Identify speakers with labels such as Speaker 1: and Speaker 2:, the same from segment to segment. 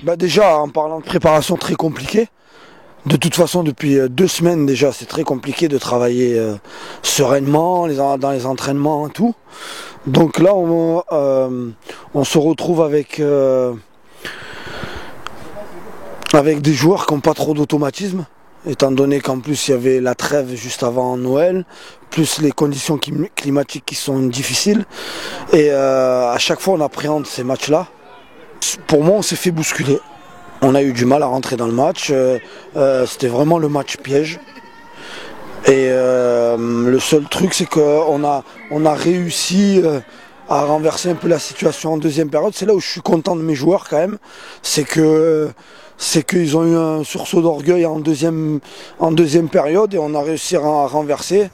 Speaker 1: Bah déjà, en parlant de préparation très compliquée, de toute façon depuis 2 semaines déjà, c'est très compliqué de travailler sereinement dans les entraînements et tout. Donc là, on se retrouve avec des joueurs qui n'ont pas trop d'automatisme, étant donné qu'en plus il y avait la trêve juste avant Noël, plus les conditions climatiques qui sont difficiles. Et à chaque fois on appréhende ces matchs-là. Pour moi, on s'est fait bousculer. On a eu du mal à rentrer dans le match. C'était vraiment le match piège. Et le seul truc, c'est qu'on a réussi à renverser un peu la situation en deuxième période. C'est là où je suis content de mes joueurs quand même. C'est qu'ils ont eu un sursaut d'orgueil en deuxième période et on a réussi à renverser.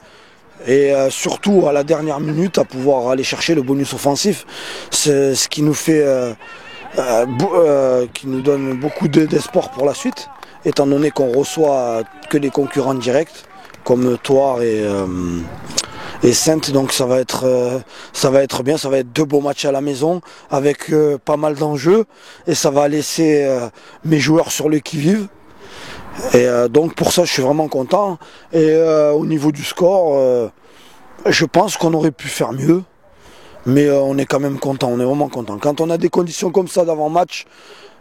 Speaker 1: Et surtout à la dernière minute à pouvoir aller chercher le bonus offensif. C'est ce qui nous fait... qui nous donne beaucoup d'espoir pour la suite, étant donné qu'on reçoit que les concurrents directs comme Thouars et Saintes. Donc ça va être bien, ça va être 2 beaux matchs à la maison avec pas mal d'enjeux et ça va laisser mes joueurs sur le qui-vive. Et donc pour ça je suis vraiment content. Et au niveau du score, je pense qu'on aurait pu faire mieux. Mais on est quand même content, on est vraiment content. Quand on a des conditions comme ça d'avant-match,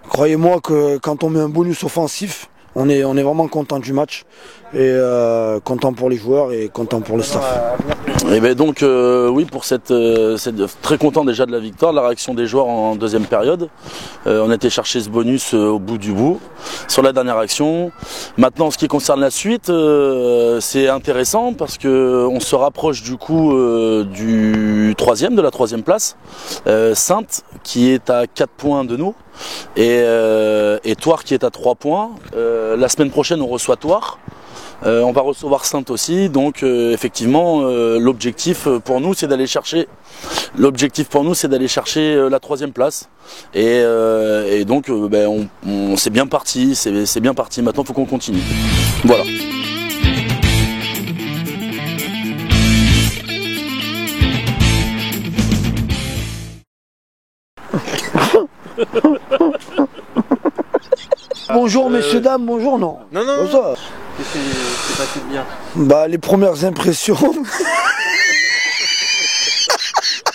Speaker 1: croyez-moi que quand on met un bonus offensif, on est vraiment content du match. Et content pour les joueurs et content pour le staff.
Speaker 2: Et ben donc oui, pour cette très content déjà de la victoire, de la réaction des joueurs en deuxième période. On a été chercher ce bonus au bout du bout sur la dernière action. Maintenant, en ce qui concerne la suite, c'est intéressant parce que on se rapproche du coup de la troisième place. Saintes qui est à 4 points de nous et Thouars qui est à 3 points. La semaine prochaine, on reçoit Thouars. On va recevoir Saintes aussi, donc effectivement l'objectif pour nous c'est d'aller chercher la troisième place et donc c'est bien parti, c'est bien parti. Maintenant il faut qu'on continue. Voilà.
Speaker 1: Bonjour messieurs, dames, bonjour, non.
Speaker 3: Non, non,
Speaker 1: bonjour.
Speaker 3: Qu'est-ce qui s'est passé de bien?
Speaker 1: Bah les premières impressions.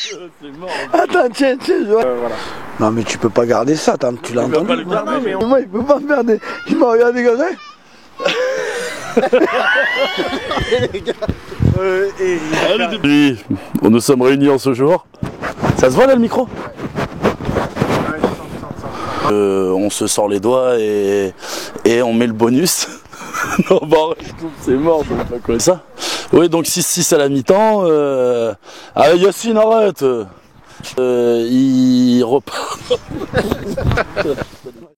Speaker 3: C'est mort.
Speaker 1: Attends, tiens,
Speaker 3: Voilà.
Speaker 1: Non mais tu peux pas garder ça, attends, tu l'as entendu.
Speaker 3: pas le garder,
Speaker 1: Non,
Speaker 3: mais
Speaker 1: moi il peut pas me garder. Il m'a regardé comme ça.
Speaker 2: Oui, nous sommes réunis en ce jour. Ça se voit là le micro? On se sort les doigts et on met le bonus. Non, bah, c'est mort, je sais pas quoi ça. Oui, donc 6-6 à la mi-temps. Ah, Yacine, arrête. Il repart.